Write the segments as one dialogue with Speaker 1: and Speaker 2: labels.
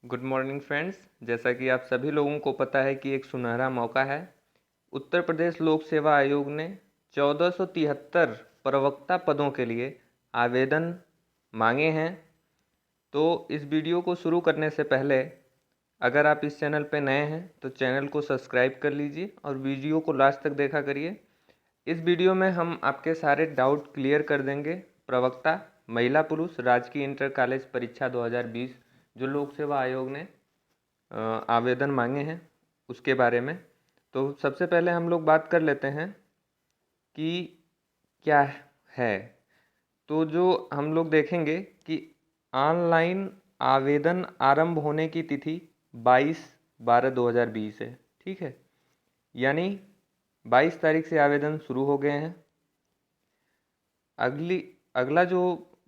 Speaker 1: Good morning friends. जैसा कि आप सभी लोगों को पता है कि एक सुनहरा मौका है। उत्तर प्रदेश लोक सेवा आयोग ने 1473 प्रवक्ता पदों के लिए आवेदन मांगे हैं। तो इस वीडियो को शुरू करने से पहले अगर आप इस चैनल पर नए हैं तो चैनल को सब्सक्राइब कर लीजिए और वीडियो को लास्ट तक देखा करिए। इस वीडियो में हम आपके सारे डाउट क्लियर कर देंगे। प्रवक्ता महिला पुरुष राजकीय इंटर कॉलेज परीक्षा 2020 जो लोक सेवा आयोग ने आवेदन मांगे हैं उसके बारे में। तो सबसे पहले हम लोग बात कर लेते हैं कि क्या है। तो जो हम लोग देखेंगे कि ऑनलाइन आवेदन आरंभ होने की तिथि 22/12/2020 है। ठीक है, यानी 22 तारीख से आवेदन शुरू हो गए हैं। अगला जो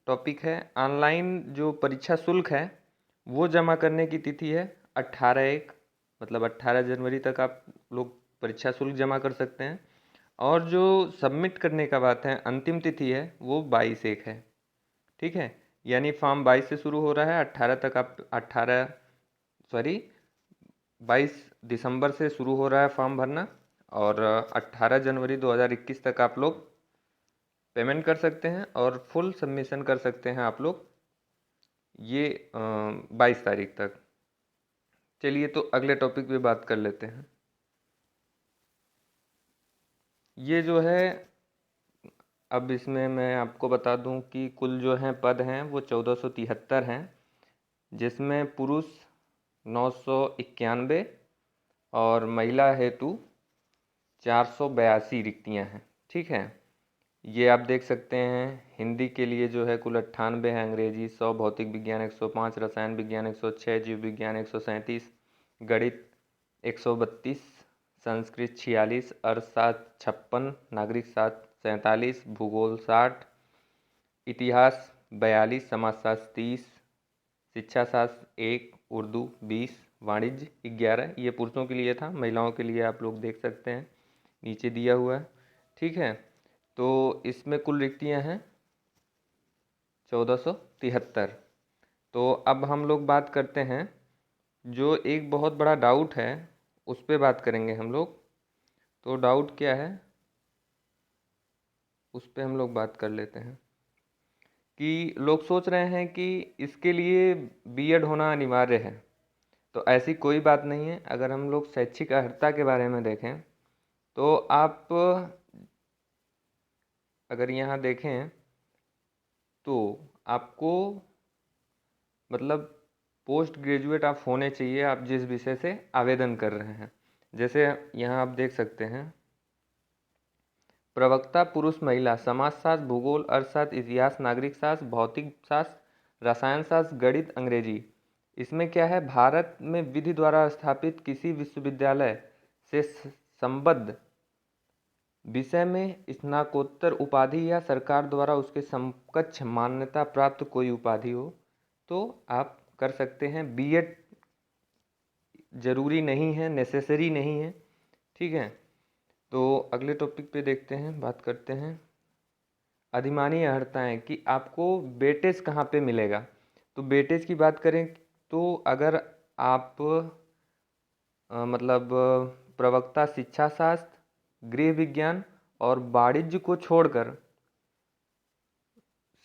Speaker 1: टॉपिक है, ऑनलाइन जो परीक्षा शुल्क है वो जमा करने की तिथि है 18/1, मतलब 18 जनवरी तक आप लोग परीक्षा शुल्क जमा कर सकते हैं। और जो सबमिट करने का बात है, अंतिम तिथि है वो 22/1 है। ठीक है, यानी फॉर्म 22 से शुरू हो रहा है, 18 तक आप 22 दिसंबर से शुरू हो रहा है फॉर्म भरना, और 18 जनवरी 2021 तक आप लोग पेमेंट कर सकते हैं और फुल सबमिशन कर सकते हैं आप लोग ये 22 तारीख तक। चलिए तो अगले टॉपिक पे बात कर लेते हैं। ये जो है, अब इसमें मैं आपको बता दूं कि कुल जो हैं पद हैं वो 1473 हैं, जिसमें पुरुष 991 और महिला हेतु 482 रिक्तियां हैं। ठीक है, ये आप देख सकते हैं। हिंदी के लिए जो है कुल 98 है, अंग्रेजी 100, भौतिक विज्ञान 105, रसायन विज्ञान 106, जीव विज्ञान 137, गणित 132, संस्कृत 46, अर्थशास्त्र 56, नागरिक शास्त्र 47, भूगोल 60, इतिहास 42, समाजशास्त्र 30, शिक्षा शास्त्र 1, उर्दू 20, वाणिज्य 11। ये पुरुषों के लिए था, महिलाओं के लिए आप लोग देख सकते हैं नीचे दिया हुआ है। ठीक है, तो इसमें कुल रिक्तियां हैं 1473। तो अब हम लोग बात करते हैं, जो एक बहुत बड़ा डाउट है उस पर बात करेंगे हम लोग। तो डाउट क्या है उस पर हम लोग बात कर लेते हैं कि लोग सोच रहे हैं कि इसके लिए बीएड होना अनिवार्य है। तो ऐसी कोई बात नहीं है। अगर हम लोग शैक्षिक अर्हता के बारे में देखें तो आप अगर यहाँ देखें तो आपको मतलब पोस्ट ग्रेजुएट आप होने चाहिए, आप जिस विषय से आवेदन कर रहे हैं। जैसे यहाँ आप देख सकते हैं, प्रवक्ता पुरुष महिला समाजशास्त्र, भूगोल, अर्थशास्त्र, इतिहास, नागरिक शास्त्र, भौतिक शास्त्र, रसायन शास्त्र, गणित, अंग्रेजी। इसमें क्या है, भारत में विधि द्वारा स्थापित किसी विश्वविद्यालय से संबद्ध विषय में स्नातकोत्तर उपाधि या सरकार द्वारा उसके समकक्ष मान्यता प्राप्त कोई उपाधि हो तो आप कर सकते हैं। बीएड जरूरी नहीं है, नेसेसरी नहीं है। ठीक है, तो अगले टॉपिक पे देखते हैं, बात करते हैं अधिमानी अर्हताएं कि आपको वेटेज कहाँ पे मिलेगा। तो वेटेज की बात करें तो अगर आप मतलब प्रवक्ता शिक्षा शास्त्र, गृह विज्ञान और वाणिज्य को छोड़कर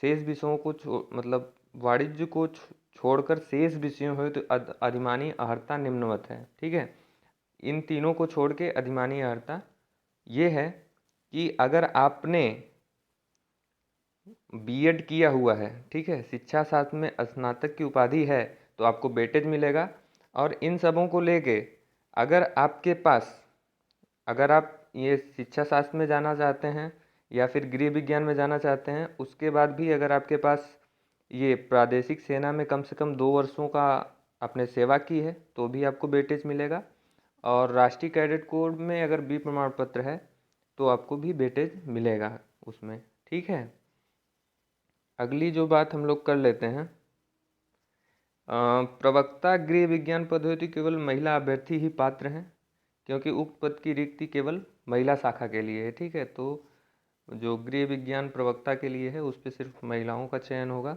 Speaker 1: शेष विषयों को मतलब वाणिज्य को छोड़कर शेष विषयों हो तो अधिमानी अर्हता निम्नवत है। ठीक है, इन तीनों को छोड़ के अधिमानी अर्हता ये है कि अगर आपने बीएड किया हुआ है, ठीक है, शिक्षा शास्त्र में स्नातक की उपाधि है तो आपको वेटेज मिलेगा। और इन सबों को लेके अगर आपके पास, अगर आप ये शिक्षा शास्त्र में जाना चाहते हैं या फिर गृह विज्ञान में जाना चाहते हैं, उसके बाद भी अगर आपके पास ये प्रादेशिक सेना में कम से कम 2 वर्षों का आपने सेवा की है तो भी आपको वेटेज मिलेगा। और राष्ट्रीय कैडेट कोर में अगर बी प्रमाण पत्र है तो आपको भी वेटेज मिलेगा उसमें। ठीक है, अगली जो बात हम लोग कर लेते हैं, प्रवक्ता गृह विज्ञान पद्धति केवल महिला अभ्यर्थी ही पात्र हैं, क्योंकि उक्त पद की रिक्ति केवल महिला शाखा के लिए है। ठीक है, तो जो गृह विज्ञान प्रवक्ता के लिए है उस पर सिर्फ महिलाओं का चयन होगा।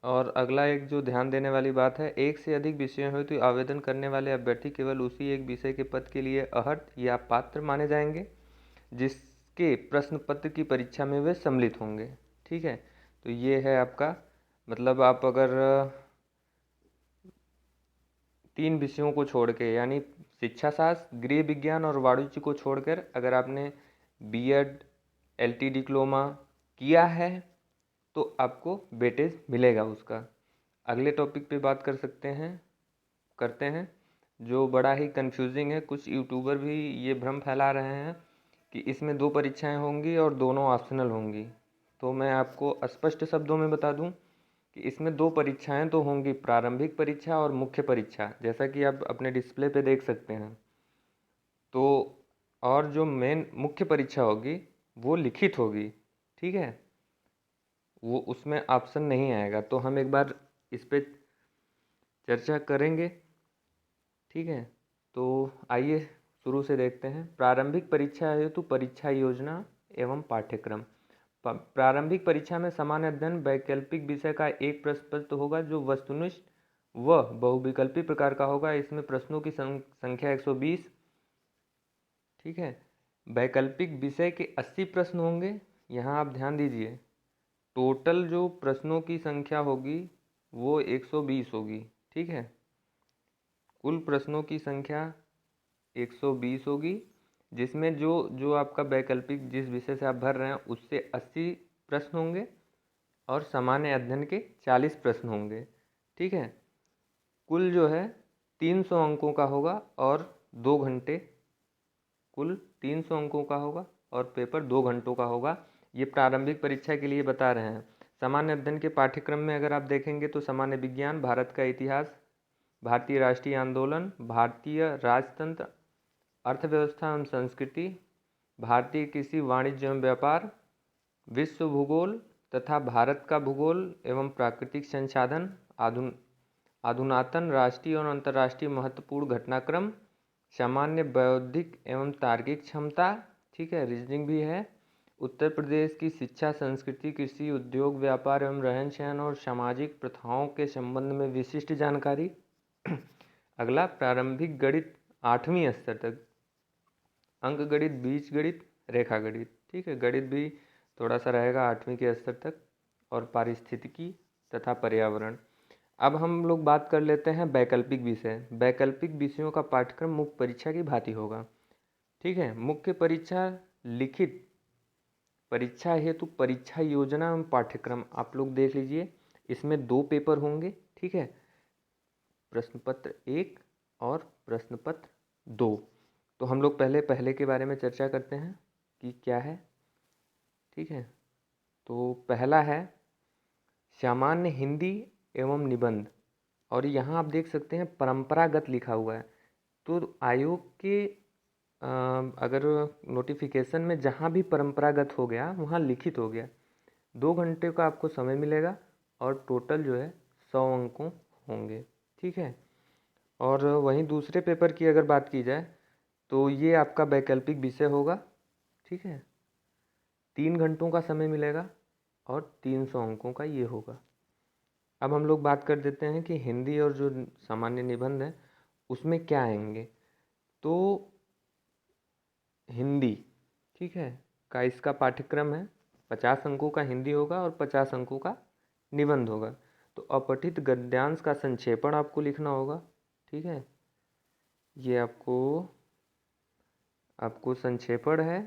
Speaker 1: और अगला एक जो ध्यान देने वाली बात है, एक से अधिक विषयों हेतु तो आवेदन करने वाले अभ्यर्थी केवल उसी एक विषय के पद के लिए अर्हत या पात्र माने जाएंगे जिसके प्रश्न पत्र की परीक्षा में वे सम्मिलित होंगे। ठीक है, तो ये है आपका मतलब आप अगर 3 विषयों को छोड़ के यानी शिक्षा शास्त्र, गृह विज्ञान और वाणिज्य को छोड़कर अगर आपने बीएड, एलटी डिप्लोमा किया है तो आपको वेटेज मिलेगा उसका। अगले टॉपिक पे बात करते हैं जो बड़ा ही कंफ्यूजिंग है। कुछ यूट्यूबर भी ये भ्रम फैला रहे हैं कि इसमें 2 परीक्षाएं होंगी और दोनों ऑप्शनल होंगी। तो मैं आपको स्पष्ट शब्दों में बता दूं कि इसमें 2 परीक्षाएं तो होंगी, प्रारंभिक परीक्षा और मुख्य परीक्षा, जैसा कि आप अपने डिस्प्ले पे देख सकते हैं। तो और जो मेन मुख्य परीक्षा होगी वो लिखित होगी। ठीक है, वो उसमें ऑप्शन नहीं आएगा। तो हम एक बार इस पे चर्चा करेंगे। ठीक है, तो आइए शुरू से देखते हैं। प्रारंभिक परीक्षा हेतु परीक्षा योजना एवं पाठ्यक्रम। प्रारंभिक परीक्षा में सामान्य अध्ययन वैकल्पिक विषय का एक प्रश्न पत्र होगा जो वस्तुनिष्ठ व बहुविकल्पी प्रकार का होगा। इसमें प्रश्नों की संख्या 120। ठीक है, वैकल्पिक विषय के 80 प्रश्न होंगे। यहाँ आप ध्यान दीजिए, टोटल जो प्रश्नों की संख्या होगी वो 120 होगी। ठीक है, कुल प्रश्नों की संख्या 120 होगी, जिसमें जो जो आपका वैकल्पिक जिस विषय से आप भर रहे हैं उससे 80 प्रश्न होंगे और सामान्य अध्ययन के 40 प्रश्न होंगे। ठीक है, कुल जो है 300 अंकों का होगा और 2 घंटे, कुल 300 अंकों का होगा और पेपर 2 घंटों का होगा। ये प्रारंभिक परीक्षा के लिए बता रहे हैं। सामान्य अध्ययन के पाठ्यक्रम में अगर आप देखेंगे तो सामान्य विज्ञान, भारत का इतिहास, भारतीय राष्ट्रीय आंदोलन, भारतीय राजतंत्र, अर्थव्यवस्था एवं संस्कृति, भारतीय कृषि, वाणिज्य एवं व्यापार, विश्व भूगोल तथा भारत का भूगोल एवं प्राकृतिक संसाधन, अधुनातन राष्ट्रीय और अंतर्राष्ट्रीय महत्वपूर्ण घटनाक्रम, सामान्य बौद्धिक एवं तार्किक क्षमता। ठीक है, रीजनिंग भी है। उत्तर प्रदेश की शिक्षा, संस्कृति, कृषि, उद्योग, व्यापार एवं रहन सहन और सामाजिक प्रथाओं के संबंध में विशिष्ट जानकारी। अगला प्रारंभिक गणित 8वीं स्तर तक, अंक गणित, बीज गणित, रेखा गणित। ठीक है, गणित भी थोड़ा सा रहेगा 8वीं के स्तर तक, और पारिस्थितिकी तथा पर्यावरण। अब हम लोग बात कर लेते हैं वैकल्पिक विषय। वैकल्पिक विषयों का पाठ्यक्रम मुख्य परीक्षा की भांति होगा। ठीक है, मुख्य परीक्षा लिखित परीक्षा हेतु परीक्षा योजना एवं पाठ्यक्रम आप लोग देख लीजिए। इसमें 2 पेपर होंगे। ठीक है, प्रश्न पत्र 1 और प्रश्न पत्र 2। तो हम लोग पहले के बारे में चर्चा करते हैं कि क्या है। ठीक है, तो पहला है सामान्य हिंदी एवं निबंध, और यहाँ आप देख सकते हैं परंपरागत लिखा हुआ है। तो आयोग के अगर नोटिफिकेशन में जहाँ भी परंपरागत हो गया वहाँ लिखित हो गया। 2 घंटे का आपको समय मिलेगा और टोटल जो है 100 अंकों होंगे। ठीक है, और वहीं दूसरे पेपर की अगर बात की जाए तो ये आपका वैकल्पिक विषय होगा। ठीक है, 3 घंटों का समय मिलेगा और 300 अंकों का ये होगा। अब हम लोग बात कर देते हैं कि हिंदी और जो सामान्य निबंध है उसमें क्या आएंगे। तो हिंदी, ठीक है, का इसका पाठ्यक्रम है 50 अंकों का हिंदी होगा और 50 अंकों का निबंध होगा। तो अपठित गद्यांश का संक्षेपण आपको लिखना होगा। ठीक है, ये आपको संक्षेपण है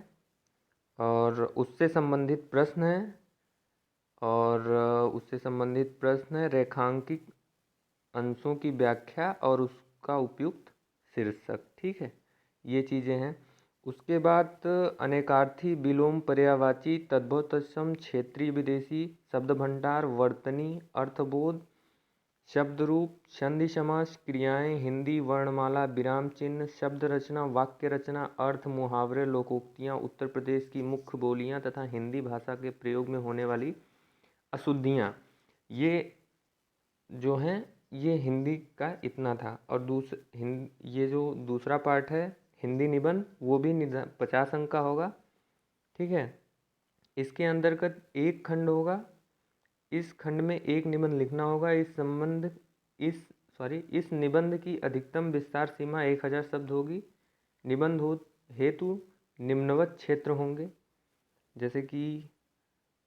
Speaker 1: और उससे संबंधित प्रश्न है, और उससे संबंधित प्रश्न है रेखांकित अंशों की व्याख्या और उसका उपयुक्त शीर्षक। ठीक है, ये चीज़ें हैं। उसके बाद अनेकार्थी, विलोम, पर्यायवाची, तद्भव तत्सम, क्षेत्रीय विदेशी, शब्द भंडार, वर्तनी, अर्थबोध, शब्द रूप, संधि समास, क्रियाएं, हिंदी वर्णमाला, विराम चिन्ह, शब्द रचना, वाक्य रचना, अर्थ, मुहावरे, लोकोक्तियाँ, उत्तर प्रदेश की मुख्य बोलियाँ तथा हिंदी भाषा के प्रयोग में होने वाली अशुद्धियाँ, ये जो हैं ये हिंदी का इतना था। और ये जो दूसरा पार्ट है हिंदी निबंध, वो भी 50 अंक का होगा। ठीक है, इसके अंतर्गत एक खंड होगा इस खंड में एक निबंध लिखना होगा। इस निबंध की अधिकतम विस्तार सीमा 1000 शब्द होगी। निबंध हेतु निम्नवत क्षेत्र होंगे, जैसे कि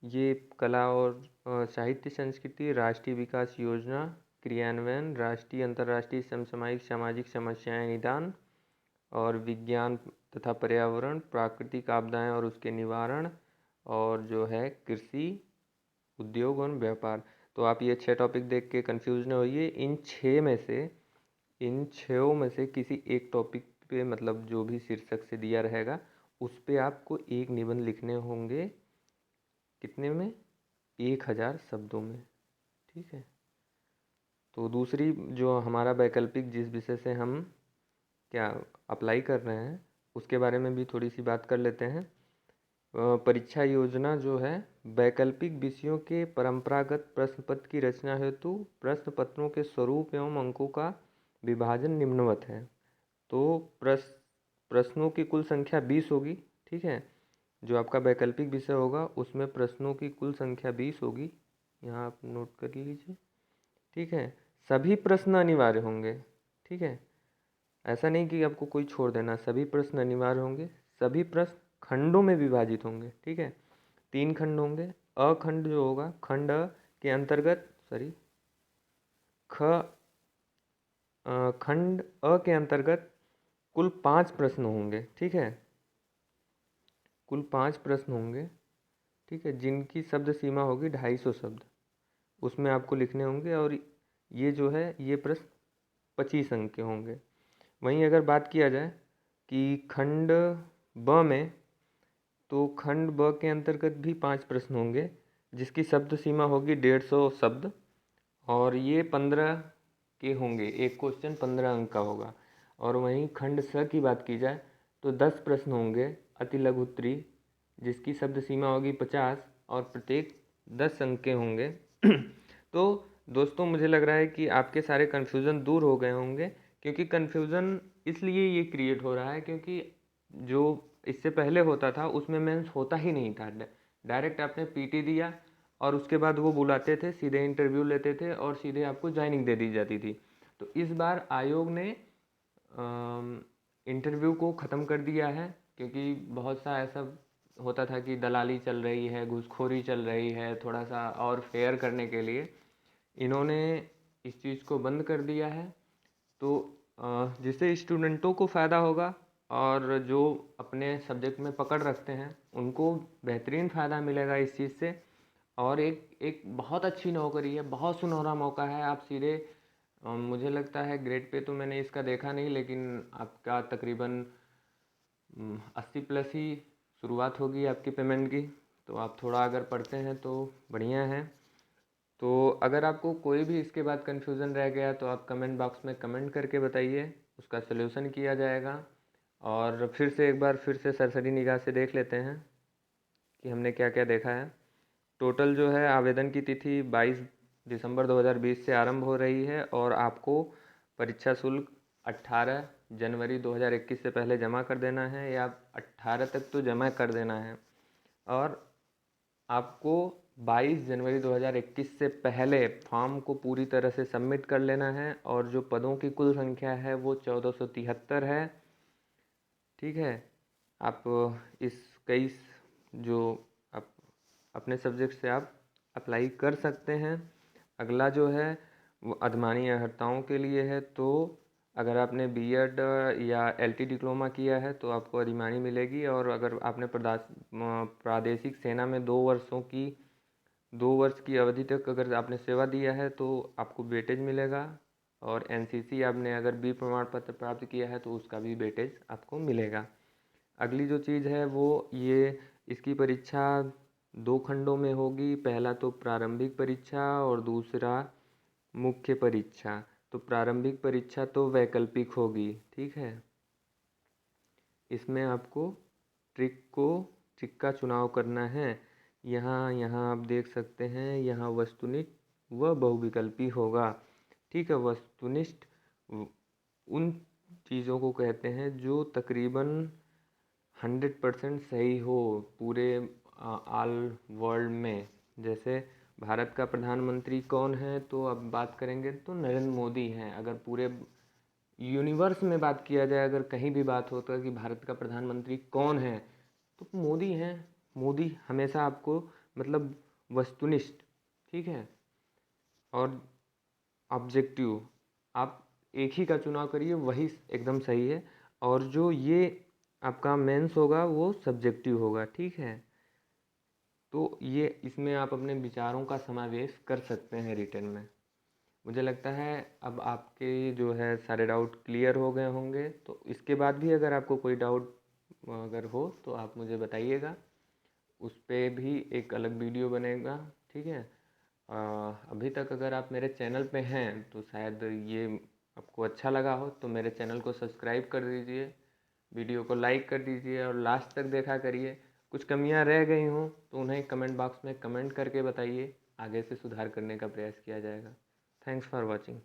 Speaker 1: ये कला और साहित्य संस्कृति, राष्ट्रीय विकास योजना क्रियान्वयन, राष्ट्रीय अंतर्राष्ट्रीय समसामयिक सामाजिक समस्याएं निदान, और विज्ञान तथा पर्यावरण, प्राकृतिक आपदाएं और उसके निवारण, और जो है कृषि, उद्योग और व्यापार। तो आप ये 6 टॉपिक देख के कंफ्यूज न होइए। इन 6 में से किसी एक टॉपिक पे, मतलब जो भी शीर्षक से दिया रहेगा उस पे आपको एक निबंध लिखने होंगे। कितने में? 1000 शब्दों में। ठीक है। तो दूसरी जो हमारा वैकल्पिक, जिस विषय से हम क्या अप्लाई कर रहे हैं, उसके बारे में भी थोड़ी सी बात कर लेते हैं। परीक्षा योजना जो है, वैकल्पिक विषयों के परंपरागत प्रश्न पत्र की रचना हेतु प्रश्न पत्रों के स्वरूप एवं अंकों का विभाजन निम्नवत है। तो प्रश्नों की कुल संख्या 20 होगी। ठीक है। जो आपका वैकल्पिक विषय होगा उसमें प्रश्नों की कुल संख्या 20 होगी। यहाँ आप नोट कर लीजिए। ठीक है। सभी प्रश्न अनिवार्य होंगे। ठीक है। ऐसा नहीं कि आपको कोई छोड़ देना, सभी प्रश्न अनिवार्य होंगे। सभी प्रश्न खंडों में विभाजित होंगे। ठीक है। 3 खंड होंगे। खंड जो होगा, खंड के अंतर्गत खंड अ के अंतर्गत कुल 5 प्रश्न होंगे। ठीक है। कुल 5 प्रश्न होंगे। ठीक है। जिनकी शब्द सीमा होगी 250 शब्द, उसमें आपको लिखने होंगे। और ये जो है, ये प्रश्न 25 अंक के होंगे। वहीं अगर बात किया जाए कि खंड ब में, तो खंड ब के अंतर्गत भी 5 प्रश्न होंगे, जिसकी शब्द सीमा होगी 150 शब्द, और ये 15 के होंगे। एक क्वेश्चन 15 अंक का होगा। और वहीं खंड स की बात की जाए तो 10 प्रश्न होंगे अति लघु उत्तरी, जिसकी शब्द सीमा होगी 50, और प्रत्येक 10 अंक के होंगे। तो दोस्तों, मुझे लग रहा है कि आपके सारे कन्फ्यूज़न दूर हो गए होंगे, क्योंकि कन्फ्यूज़न इसलिए ये क्रिएट हो रहा है क्योंकि जो इससे पहले होता था उसमें मेंस होता ही नहीं था। डायरेक्ट आपने पीटी दिया और उसके बाद वो बुलाते थे, सीधे इंटरव्यू लेते थे और सीधे आपको ज्वाइनिंग दे दी जाती थी। तो इस बार आयोग ने इंटरव्यू को ख़त्म कर दिया है, क्योंकि बहुत सा ऐसा होता था कि दलाली चल रही है, घूसखोरी चल रही है। थोड़ा सा और फेयर करने के लिए इन्होंने इस चीज़ को बंद कर दिया है। तो जिससे स्टूडेंटों को फ़ायदा होगा, और जो अपने सब्जेक्ट में पकड़ रखते हैं उनको बेहतरीन फ़ायदा मिलेगा इस चीज़ से। और एक बहुत अच्छी नौकरी है, बहुत सुनहरा मौका है। आप सीधे मुझे लगता है ग्रेड पे तो मैंने इसका देखा नहीं, लेकिन आपका तकरीबन 80 प्लस ही शुरुआत होगी आपकी पेमेंट की। तो आप थोड़ा अगर पढ़ते हैं तो बढ़िया है। तो अगर आपको कोई भी इसके बाद कन्फ्यूज़न रह गया तो आप कमेंट बॉक्स में कमेंट करके बताइए, उसका सलूशन किया जाएगा। और फिर से सरसरी निगाह से देख लेते हैं कि हमने क्या क्या देखा है। टोटल जो है, आवेदन की तिथि 22 दिसंबर 2020 से आरंभ हो रही है, और आपको परीक्षा शुल्क 18 जनवरी 2021 से पहले जमा कर देना है, या 18 तक तो जमा कर देना है। और आपको 22 जनवरी 2021 से पहले फॉर्म को पूरी तरह से सबमिट कर लेना है। और जो पदों की कुल संख्या है वो 1473 है। ठीक है। आप इस कई जो आप अपने सब्जेक्ट से आप अप्लाई कर सकते हैं। अगला जो है वो अधिमानी अर्हताओं के लिए है। तो अगर आपने बीएड या एलटी डिप्लोमा किया है तो आपको अधिमानी मिलेगी। और अगर आपने प्रादेशिक सेना में 2 वर्ष की अवधि तक अगर आपने सेवा दिया है तो आपको वेटेज मिलेगा। और एनसीसी आपने अगर बी प्रमाण पत्र प्राप्त किया है तो उसका भी वेटेज आपको मिलेगा। अगली जो चीज़ है वो ये, इसकी परीक्षा 2 खंडों में होगी। पहला तो प्रारंभिक परीक्षा और दूसरा मुख्य परीक्षा। तो प्रारंभिक परीक्षा तो वैकल्पिक होगी। ठीक है। इसमें आपको ट्रिक का चुनाव करना है। यहाँ आप देख सकते हैं, यहाँ वस्तुनिष्ठ व बहुविकल्पी होगा। ठीक है। वस्तुनिष्ठ उन चीज़ों को कहते हैं जो तकरीबन 100% सही हो पूरे ऑल वर्ल्ड में। जैसे भारत का प्रधानमंत्री कौन है, तो अब बात करेंगे तो नरेंद्र मोदी हैं। अगर पूरे यूनिवर्स में बात किया जाए, अगर कहीं भी बात होता है कि भारत का प्रधानमंत्री कौन है, तो मोदी हैं। मोदी हमेशा आपको मतलब वस्तुनिष्ठ, ठीक है, और ऑब्जेक्टिव, आप एक ही का चुनाव करिए, वही एकदम सही है। और जो ये आपका मेंस होगा वो सब्जेक्टिव होगा, ठीक है। तो ये इसमें आप अपने विचारों का समावेश कर सकते हैं रिटन में। मुझे लगता है अब आपके जो है सारे डाउट क्लियर हो गए होंगे। तो इसके बाद भी अगर आपको कोई डाउट अगर हो तो आप मुझे बताइएगा, उस पर भी एक अलग वीडियो बनेगा, ठीक है। अभी तक अगर आप मेरे चैनल पे हैं तो शायद ये आपको अच्छा लगा हो, तो मेरे चैनल को सब्सक्राइब कर दीजिए, वीडियो को लाइक कर दीजिए और लास्ट तक देखा करिए। कुछ कमियां रह गई हों तो उन्हें कमेंट बॉक्स में कमेंट करके बताइए, आगे से सुधार करने का प्रयास किया जाएगा। Thanks for watching.